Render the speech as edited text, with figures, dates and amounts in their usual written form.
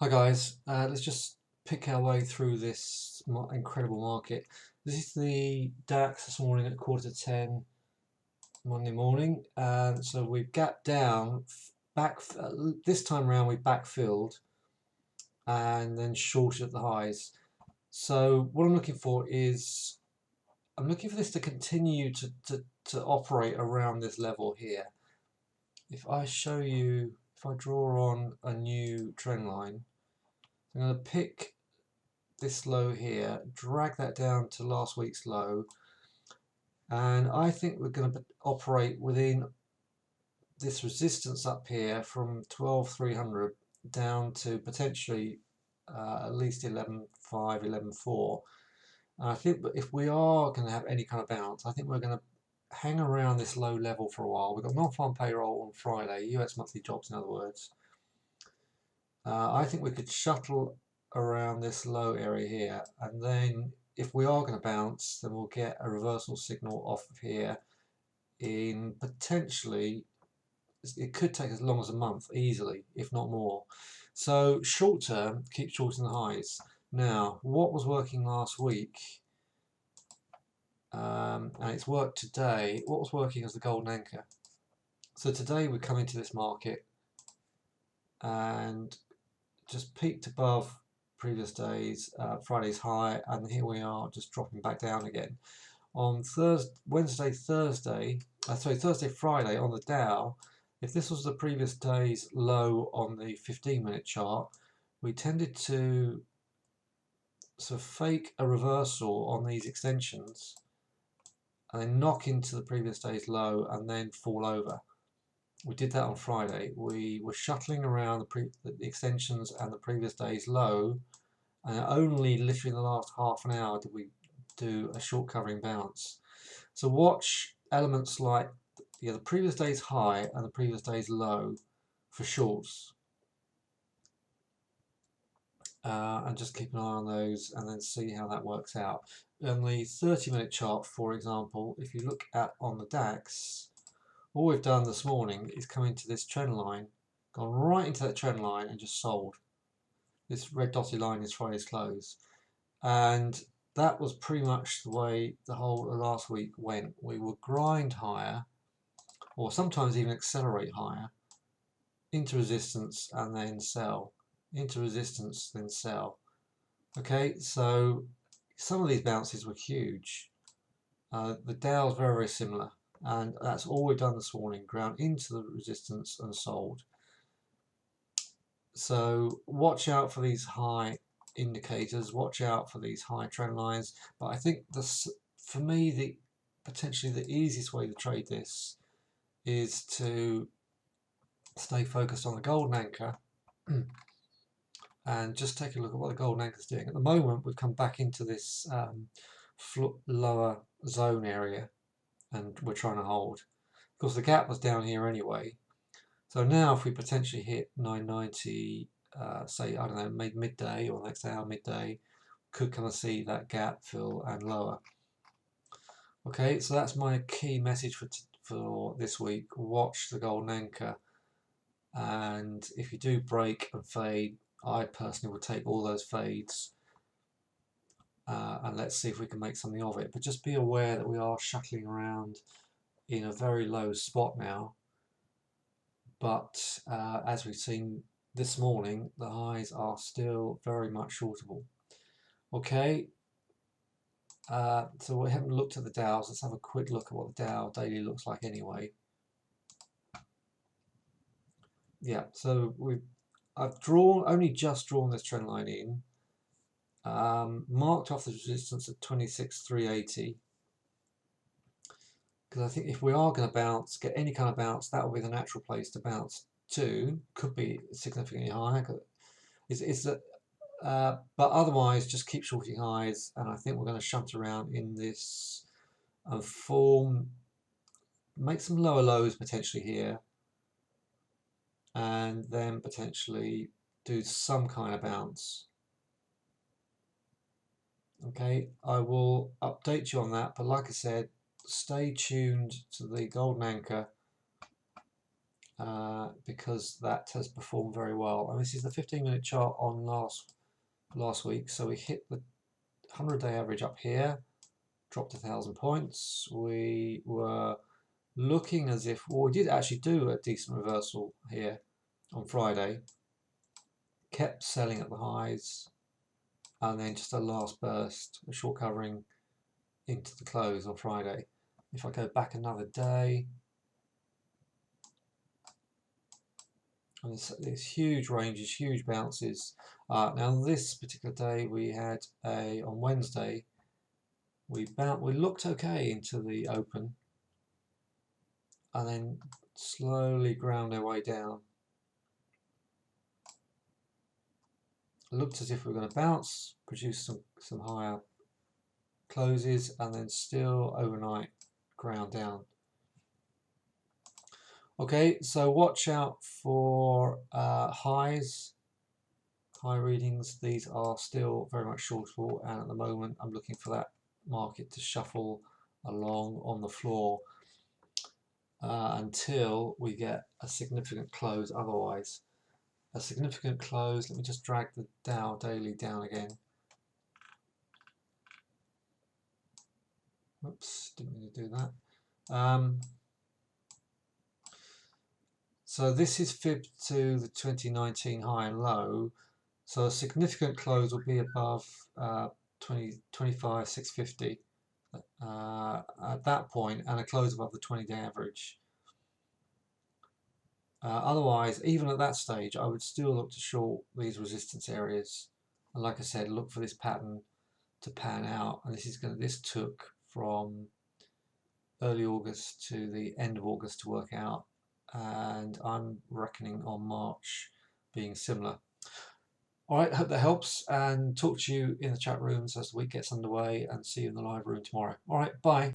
Hi guys, let's just pick our way through this incredible market. This is the DAX this morning at quarter to 10 Monday morning, and so we've gapped down back. This time around we backfilled and then shorted at the highs. So what I'm looking for is I'm looking for this to continue to operate around this level here. If I show you, if I draw on a new trend line, I'm going to pick this low here, drag that down to last week's low, and I think we're going to operate within this resistance up here from 12,300 down to potentially at least 11,500, 11,400. And I think that if we are going to have any kind of bounce, I think we're going to hang around this low level for a while. We've got non-farm payroll on Friday, US monthly jobs in other words. I think we could shuttle around this low area here, and then if we are going to bounce, then we'll get a reversal signal off of here in potentially, it could take as long as a month easily, if not more. So short term, keep shorting the highs. Now, what was working last week, and it's worked today, what was working as the golden anchor? So today we come into this market and just peaked above previous days, Friday's high, and here we are just dropping back down again. On Thursday, Friday on the Dow, if this was the previous day's low on the 15-minute chart, we tended to sort of fake a reversal on these extensions and then knock into the previous day's low and then fall over. We did that on Friday. We were shuttling around the extensions and the previous day's low, and only literally in the last half an hour did we do a short covering bounce. So watch elements like the previous day's high and the previous day's low for shorts, and just keep an eye on those and then see how that works out. On the 30-minute chart, for example, if you look at on the DAX, all we've done this morning is come into this trend line, gone right into that trend line and just sold. This red dotted line is Friday's close, and that was pretty much the way the whole of last week went. We would grind higher, or sometimes even accelerate higher, into resistance and then sell, into resistance, then sell. Okay, so some of these bounces were huge. The Dow's very, very similar, and that's all we've done this morning, ground into the resistance and sold. So watch out for these high indicators, watch out for these high trend lines, but I think this, for me, potentially the easiest way to trade this is to stay focused on the golden anchor and just take a look at what the golden anchor is doing. At the moment, we've come back into this lower zone area, and we're trying to hold. Of course, the gap was down here anyway. So now, if we potentially hit 990, say, I don't know, midday or next hour midday, could kind of see that gap fill and lower. Okay, so that's my key message for this week. Watch the golden anchor, and if you do break and fade, I personally would take all those fades, and let's see if we can make something of it. But just be aware that we are shuttling around in a very low spot now, but as we've seen this morning, the highs are still very much shortable. Okay, so we haven't looked at the Dows. Let's have a quick look at what the Dow daily looks like anyway. Yeah, so I've only just drawn this trend line in, marked off the resistance at 26,380, because I think if we are going to bounce, get any kind of bounce, that will be the natural place to bounce to. Could be significantly higher. But otherwise, just keep shorting highs, and I think we're going to shunt around in this form, make some lower lows potentially here, and then potentially do some kind of bounce. Okay, I will update you on that, but like I said, stay tuned to the golden anchor, because that has performed very well. And this is the 15-minute chart on last week. So we hit the 100-day average up here, dropped 1,000 points. We were looking as if, well, we did actually do a decent reversal here on Friday. Kept selling at the highs, and then just a last burst, a short covering into the close on Friday. If I go back another day, and there's huge ranges, huge bounces. Now this particular day we had on Wednesday, we looked okay into the open, and then slowly ground our way down. It looked as if we were going to bounce, produce some higher closes, and then still overnight ground down. Okay, so watch out for high readings. These are still very much shortable, and at the moment I'm looking for that market to shuffle along on the floor until we get a significant close. Otherwise, a significant close. Let me just drag the Dow daily down again. Oops, didn't mean to do that. So this is fib to the 2019 high and low. So a significant close will be above 25,650 at that point, and a close above the 20-day average. Otherwise, even at that stage, I would still look to short these resistance areas. And like I said, look for this pattern to pan out. And this took from early August to the end of August to work out, and I'm reckoning on March being similar. Alright, hope that helps, and talk to you in the chat rooms as the week gets underway, and see you in the live room tomorrow. Alright, bye.